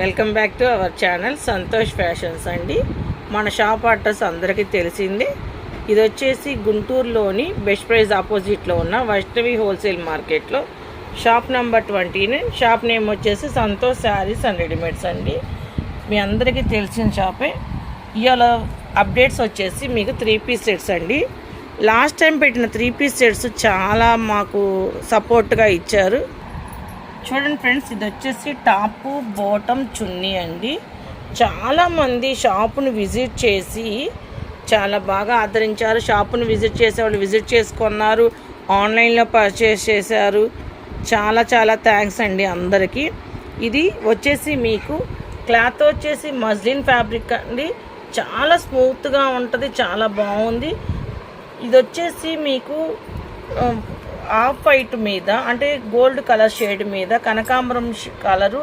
Welcome back to our channel Santosh fashions అండి. మన shop address అందరికీ తెలిసిందే. ఇది వచ్చేసి గుంటూరులోని బెస్ట్ ప్రైజ్ ఆపోజిట్లో ఉన్న వైష్ణవి హోల్సేల్ మార్కెట్లో షాప్ నెంబర్ 29. షాప్ నేమ్ వచ్చేసి సంతోష్ శారీస్ అండ్ రెడీమేడ్స్ అండి. మీ అందరికీ తెలిసిన షాపే. ఇవాళ అప్డేట్స్ వచ్చేసి మీకు 3 పీస్ సెట్స్ అండి. లాస్ట్ టైం పెట్టిన 3 పీస్ సెట్స్ చాలా మాకు సపోర్ట్గా ఇచ్చారు. చూడండి ఫ్రెండ్స్, ఇది వచ్చేసి టాపు బాటమ్ చున్నీ అండి. చాలామంది షాపును విజిట్ చేసి చాలా బాగా ఆదరించారు. షాపును విజిట్ చేసేవాళ్ళు విజిట్ చేసుకున్నారు, ఆన్లైన్లో పర్చేస్ చేశారు. చాలా చాలా థ్యాంక్స్ అండి అందరికీ. ఇది వచ్చేసి మీకు క్లాత్ వచ్చేసి మస్లిన్ ఫ్యాబ్రిక్ అండి. చాలా స్మూత్గా ఉంటుంది, చాలా బాగుంది. ఇది వచ్చేసి మీకు ఆఫ్ వైట్ మీద అంటే గోల్డ్ కలర్ షేడ్ మీద కనకాంబరం కలరు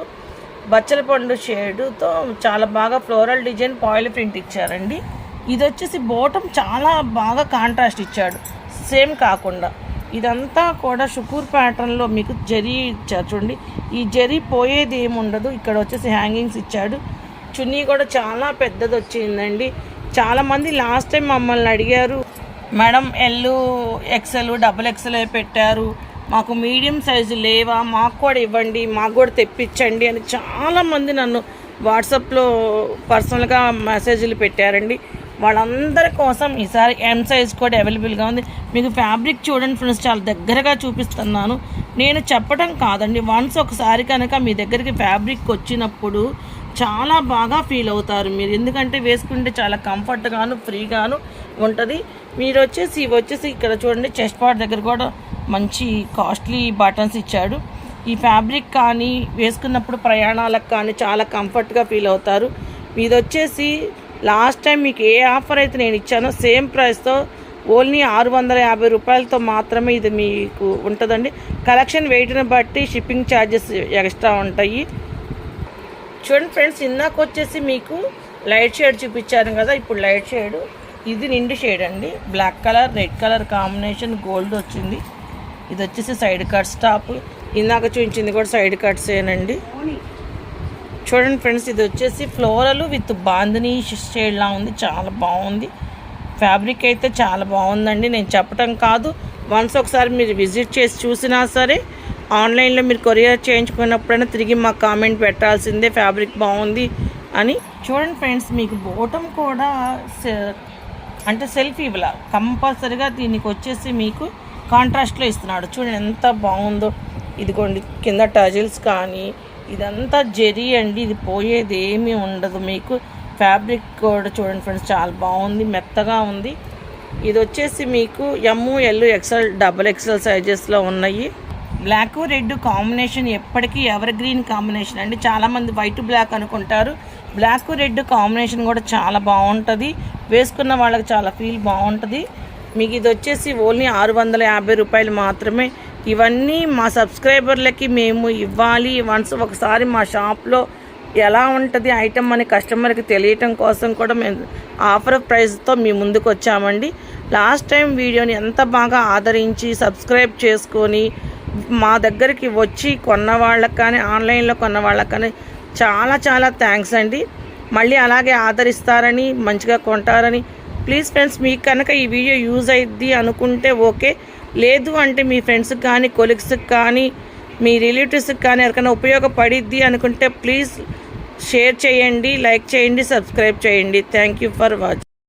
బచ్చల పండు షేడుతో చాలా బాగా ఫ్లోరల్ డిజైన్ పాయిల్ ప్రింట్ ఇచ్చారండి. ఇది వచ్చేసి బాటమ్ చాలా బాగా కాంట్రాస్ట్ ఇచ్చాడు, సేమ్ కాకుండా. ఇదంతా కూడా షుకూర్ ప్యాటర్న్లో మీకు జరీ ఇచ్చారు. చూడండి, ఈ జరీ పోయేది ఏముండదు. ఇక్కడ వచ్చేసి హ్యాంగింగ్స్ ఇచ్చాడు. చున్నీ కూడా చాలా పెద్దది వచ్చిందండి. చాలామంది లాస్ట్ టైం మమ్మల్ని అడిగారు, madam L XL double XL పెట్టారు, మాకు మీడియం సైజు లేవా, మాకు కూడా ఇవ్వండి, మాకు కూడా తెప్పించండి అని చాలామంది నన్ను వాట్సాప్లో పర్సనల్గా మెసేజ్లు పెట్టారండి. వాళ్ళందరి కోసం ఈసారి ఎం సైజ్ కూడా అవైలబుల్గా ఉంది. మీకు ఫ్యాబ్రిక్ చూడండి ఫ్రెండ్స్, చాలా దగ్గరగా చూపిస్తున్నాను. నేను చెప్పడం కాదండి, వన్స్ ఒకసారి కనుక మీ దగ్గరికి ఫ్యాబ్రిక్ వచ్చినప్పుడు చాలా బాగా ఫీల్ అవుతారు మీరు. ఎందుకంటే వేసుకుంటే చాలా కంఫర్ట్గాను ఫ్రీగాను ఉంటుంది. మీరు వచ్చేసి ఇవి వచ్చేసి ఇక్కడ చూడండి, చెస్ట్ పార్ట్ దగ్గర కూడా మంచి కాస్ట్లీ బటన్స్ ఇచ్చాడు. ఈ ఫ్యాబ్రిక్ కానీ వేసుకున్నప్పుడు ప్రయాణాలకు కానీ చాలా కంఫర్ట్గా ఫీల్ అవుతారు. ఇది వచ్చేసి లాస్ట్ టైం మీకు ఏ ఆఫర్ అయితే నేను ఇచ్చానో సేమ్ ప్రైస్తో ఓన్లీ 650 రూపాయలతో మాత్రమే ఇది మీకు ఉంటుందండి. కలెక్షన్ వెయిట్ని బట్టి షిప్పింగ్ ఛార్జెస్ ఎక్స్ట్రా ఉంటాయి. చూడండి ఫ్రెండ్స్, ఇందాక వచ్చేసి మీకు లైట్ షేడ్ చూపించాను కదా, ఇప్పుడు లైట్ షేడ్. ఇది నిండు షేడ్ అండి. Black colour red colour combination gold వచ్చింది. ఇది వచ్చేసి సైడ్ కట్స్ టాప్. ఇందాక చూపించింది కూడా సైడ్ కట్సేనండి. చూడండి ఫ్రెండ్స్, ఇది వచ్చేసి ఫ్లోరల్ విత్ బాందిని షేడ్లా ఉంది, చాలా బాగుంది. ఫ్యాబ్రిక్ అయితే చాలా బాగుందండి. నేను చెప్పటం కాదు, వన్స్ ఒకసారి మీరు విజిట్ చేసి చూసినా సరే, ఆన్లైన్లో మీరు కొరియర్ చేయించుకున్నప్పుడైనా తిరిగి మాకు కామెంట్ పెట్టాల్సిందే ఫ్యాబ్రిక్ బాగుంది అని. చూడండి ఫ్రెండ్స్, మీకు బాటమ్ కూడా అంటే సెల్ఫ్ ఇవ్వాల కంపల్సరీగా దీనికి వచ్చేసి మీకు కాంట్రాస్ట్లో ఇస్తున్నాడు. చూడండి ఎంత బాగుందో. ఇదిగోండి కింద టజిల్స్ కానీ ఇదంతా జెరీ అండి. ఇది పోయేది ఏమీ ఉండదు మీకు. ఫ్యాబ్రిక్ కూడా చూడండి ఫ్రెండ్స్, చాలా బాగుంది, మెత్తగా ఉంది. ఇది వచ్చేసి మీకు M L XL double XL సైజెస్లో ఉన్నాయి. బ్లాక్ రెడ్ కాంబినేషన్ ఎప్పటికీ ఎవర్ గ్రీన్ కాంబినేషన్ అండి. చాలామంది వైట్ బ్లాక్ అనుకుంటారు. బ్లాక్ రెడ్ కాంబినేషన్ కూడా చాలా బాగుంటుంది, వేసుకున్న వాళ్ళకి చాలా ఫీల్ బాగుంటుంది. మీకు ఇది వచ్చేసి ఓన్లీ 650 రూపాయలు మాత్రమే. ఇవన్నీ మా సబ్స్క్రైబర్లకి మేము ఇవ్వాలి. వన్స్ ఒకసారి మా షాప్లో ఎలా ఉంటుంది ఐటమ్ అని కస్టమర్కి తెలియటం కోసం కూడా మేము ఆఫర్ ప్రైస్తో మీ ముందుకు వచ్చామండి. లాస్ట్ టైం వీడియోని ఎంత బాగా ఆదరించి సబ్స్క్రైబ్ చేసుకొని మా దగ్గరికి వచ్చి కొన్న వాళ్ళకి కానీ ఆన్లైన్లో కొన్న వాళ్ళకి కానీ చాలా చాలా థ్యాంక్స్ అండి. మళ్ళీ అలాగే ఆదరిస్తారని, మంచిగా కొంటారని. ప్లీజ్ ఫ్రెండ్స్, మీకు కనుక ఈ వీడియో యూజ్ అయ్యిద్ది అనుకుంటే ఓకే, లేదు అంటే మీ ఫ్రెండ్స్కి కానీ కొలీగ్స్కి కానీ మీ రిలేటివ్స్కి కానీ ఎవరికైనా ఉపయోగపడిద్ది అనుకుంటే ప్లీజ్ షేర్ చేయండి, లైక్ చేయండి, సబ్స్క్రైబ్ చేయండి. Thank you for watching.